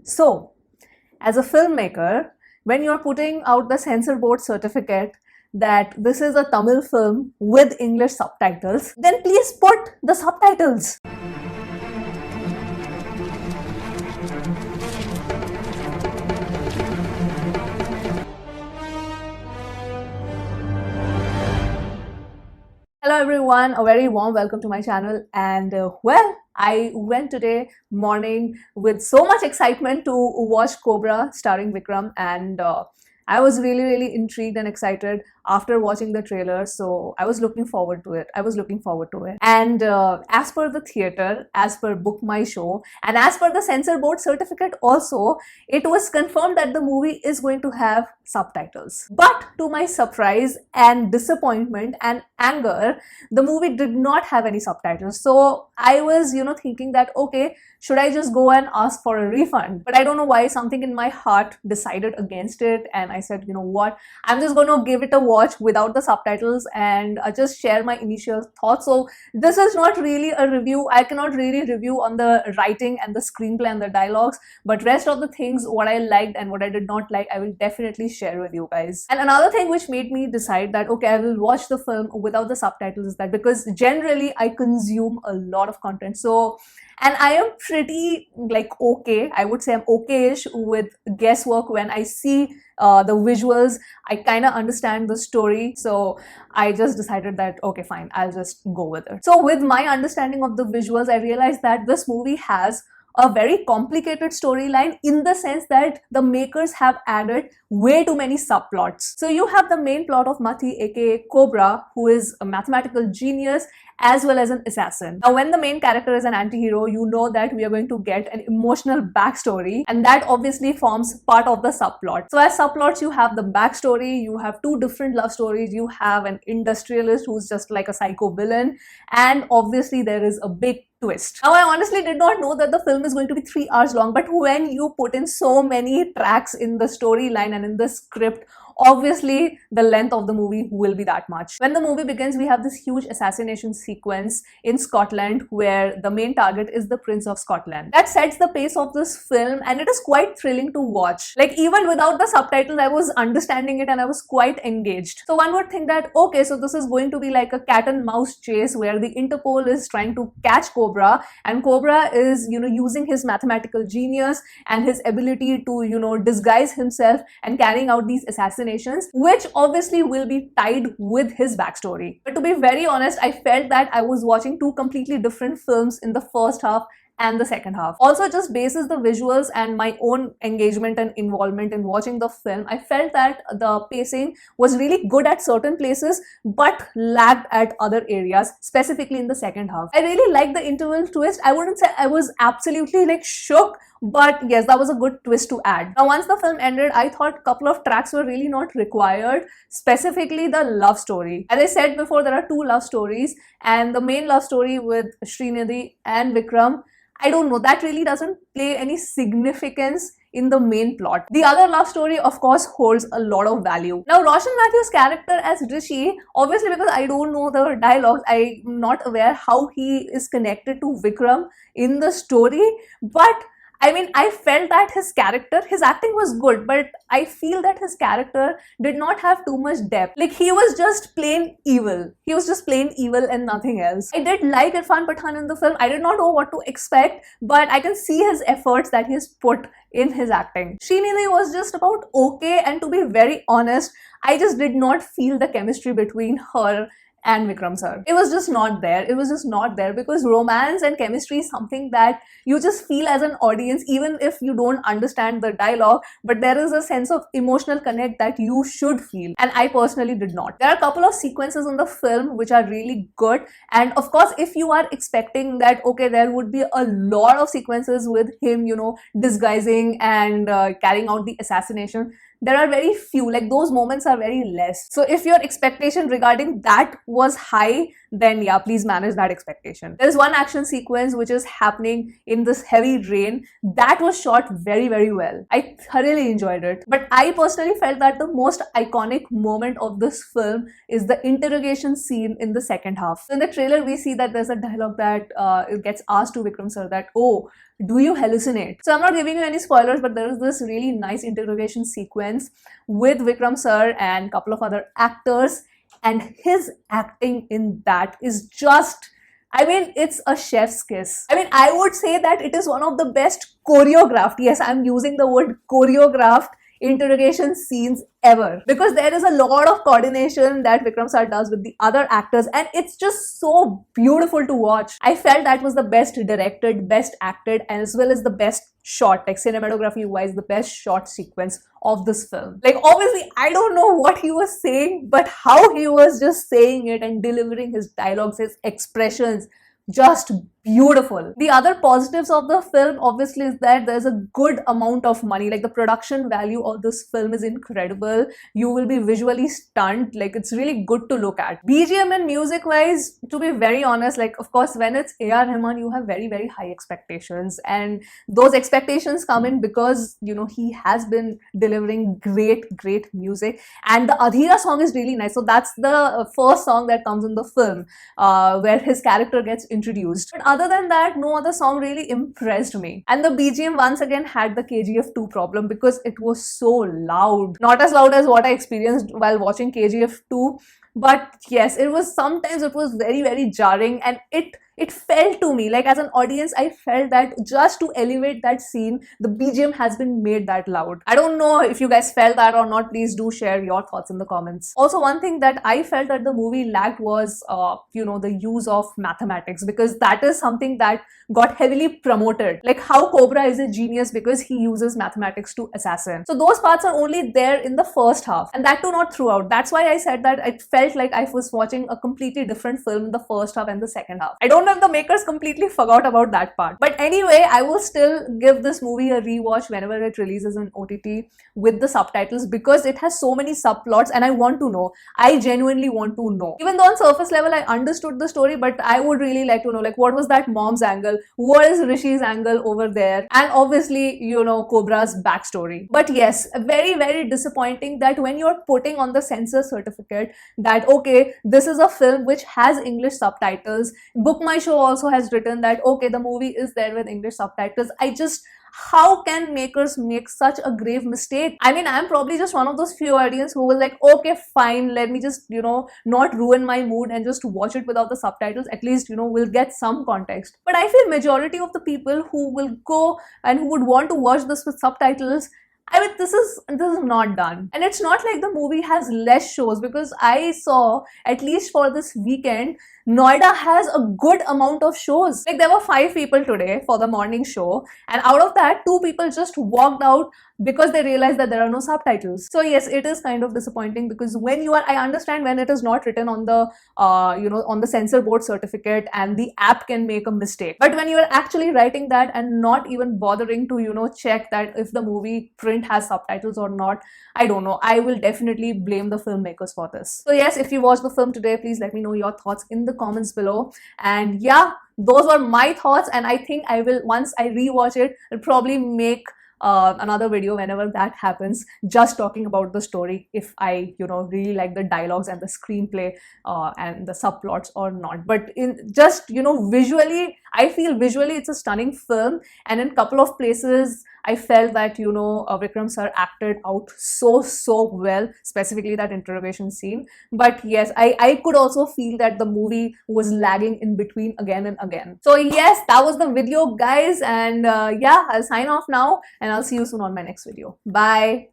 So, as a filmmaker, when you're putting out the censor board certificate that this is a Tamil film with English subtitles, then please put the subtitles. Hello everyone, a very warm welcome to my channel. And I went today morning with so much excitement to watch Cobra starring Vikram, and I was really intrigued and excited after watching the trailer. So I was looking forward to it. And as per the theater, as per Book My Show, and as per the censor board certificate also, it was confirmed that the movie is going to have subtitles. But to my surprise and disappointment and anger, the movie did not have any subtitles. So I was, thinking that, okay, should I just go and ask for a refund? But I don't know why, something in my heart decided against it. And I said, you know what, I'm just going to give it a watch without the subtitles and just share my initial thoughts. So this is not really a review. I cannot really review on the writing and the screenplay and the dialogues, but rest of the things, what I liked and what I did not like, I will definitely share with you guys. And another thing which made me decide that, okay, I will watch the film without the subtitles is that because generally I consume a lot of content. So, and I am pretty okay, I would say I'm okay-ish with guesswork. When I see the visuals, I kind of understand the story. So I just decided that, okay, fine, I'll just go with it. So with my understanding of the visuals, I realized that this movie has a very complicated storyline, in the sense that the makers have added way too many subplots. So you have the main plot of Mathi, aka Cobra, who is a mathematical genius as well as an assassin. Now, when the main character is an anti-hero, you know that we are going to get an emotional backstory, and that obviously forms part of the subplot. So as subplots, you have the backstory, you have two different love stories, you have an industrialist who's just like a psycho villain, and obviously there is a big twist. Now, I honestly did not know that the film is going to be 3 hours long, but when you put in so many tracks in the storyline and in the script, obviously the length of the movie will be that much. When the movie begins, we have this huge assassination sequence in Scotland where the main target is the Prince of Scotland. That sets the pace of this film, and it is quite thrilling to watch. Like, even without the subtitles, I was understanding it and I was quite engaged. So one would think that, okay, so this is going to be like a cat and mouse chase where the Interpol is trying to catch Cobra, and Cobra is, using his mathematical genius and his ability to, disguise himself and carrying out these assassinations, which obviously will be tied with his backstory. But to be very honest, I felt that I was watching two completely different films in the first half and the second half. Also, just basis the visuals and my own engagement and involvement in watching the film, I felt that the pacing was really good at certain places but lagged at other areas, specifically in the second half. I really liked the interval twist. I wouldn't say I was absolutely shook, but yes, that was a good twist to add. Now, once the film ended, I thought a couple of tracks were really not required, specifically the love story. As I said before, there are two love stories, and the main love story with Srinidhi and Vikram, I don't know, that really doesn't play any significance in the main plot. The other love story, of course, holds a lot of value. Now, Roshan Matthew's character as Rishi, obviously because I don't know the dialogues, I'm not aware how he is connected to Vikram in the story, but I mean, I felt that his acting was good, but I feel that his character did not have too much depth. Like, he was just plain evil. He was just plain evil and nothing else. I did like Irfan Pathan in the film. I did not know what to expect, but I can see his efforts that he's put in his acting. Srinidhi was just about okay, and to be very honest, I just did not feel the chemistry between her and Vikram sir. It was just not there. It was just not there, because romance and chemistry is something that you just feel as an audience, even if you don't understand the dialogue, but there is a sense of emotional connect that you should feel, and I personally did not. There are a couple of sequences in the film which are really good, and of course, if you are expecting that, okay, there would be a lot of sequences with him, disguising and carrying out the assassination, there are very few. Like, those moments are very less. So if your expectation regarding that was high, then yeah, please manage that expectation. There's one action sequence which is happening in this heavy rain that was shot very well. I thoroughly enjoyed it. But I personally felt that the most iconic moment of this film is the interrogation scene in the second half. So in the trailer, we see that there's a dialogue that gets asked to Vikram sir that, oh, do you hallucinate? So I'm not giving you any spoilers, but there is this really nice interrogation sequence with Vikram sir and a couple of other actors, and his acting in that is just, I mean, it's a chef's kiss. I mean, I would say that it is one of the best choreographed, yes, I'm using the word choreographed interrogation scenes ever, because there is a lot of coordination that Vikram sir does with the other actors, and it's just so beautiful to watch. I felt that was the best directed, best acted, as well as the best shot, like cinematography wise, the best shot sequence of this film. Like, obviously, I don't know what he was saying, but how he was just saying it and delivering his dialogues, his expressions, just beautiful. The other positives of the film obviously is that there's a good amount of money. Like, the production value of this film is incredible. You will be visually stunned. Like, it's really good to look at. BGM and music wise, to be very honest, like, of course, when it's A.R. Rahman, you have very high expectations, and those expectations come in because, you know, he has been delivering great music, and the Adhira song is really nice. So that's the first song that comes in the film where his character gets introduced. But other than that, no other song really impressed me. And the BGM once again had the KGF 2 problem because it was so loud. Not as loud as what I experienced while watching KGF 2, but yes, it was, sometimes it was very jarring, and it felt to me like, as an audience, I felt that just to elevate that scene, the BGM has been made that loud. I don't know if you guys felt that or not. Please do share your thoughts in the comments. Also, one thing that I felt that the movie lacked was, you know, the use of mathematics, because that is something that got heavily promoted. Like how Cobra is a genius because he uses mathematics to assassin. So those parts are only there in the first half, and that too not throughout. That's why I said that it felt like I was watching a completely different film in the first half and the second half. I don't know if the makers completely forgot about that part. But anyway, I will still give this movie a rewatch whenever it releases in OTT with the subtitles, because it has so many subplots and I want to know. I genuinely want to know. Even though on surface level I understood the story, but I would really like to know, like, what was that mom's angle? What is Rishi's angle over there? And obviously, you know, Cobra's backstory. But yes, very disappointing that when you're putting on the censor certificate that, okay, this is a film which has English subtitles. Book My Show also has written that, okay, the movie is there with English subtitles. How can makers make such a grave mistake? I mean, I'm probably just one of those few audience who will like, okay, fine, let me just, you know, not ruin my mood and just watch it without the subtitles. At least, you know, we'll get some context. But I feel majority of the people who will go and who would want to watch this with subtitles, I mean, this is not done. And it's not like the movie has less shows, because I saw, at least for this weekend, Noida has a good amount of shows. Like, there were 5 people today for the morning show, and out of that, 2 people just walked out because they realized that there are no subtitles. So yes, it is kind of disappointing, because when you are, I understand when it is not written on the, you know, on the censor board certificate, and the app can make a mistake. But when you are actually writing that and not even bothering to, you know, check that if the movie print has subtitles or not, I don't know. I will definitely blame the filmmakers for this. So yes, if you watched the film today, please let me know your thoughts in the comments below. And yeah, those were my thoughts, and I think I will, once I rewatch it, I'll probably make another video whenever that happens, just talking about the story, if I, you know, really like the dialogues and the screenplay and the subplots or not. But in just, you know, visually, I feel visually it's a stunning film, and in couple of places I felt that, you know, Vikram sir acted out so well, specifically that interrogation scene. But yes, I could also feel that the movie was lagging in between again and again. So yes, that was the video, guys, and yeah, I'll sign off now, and I'll see you soon on my next video. Bye.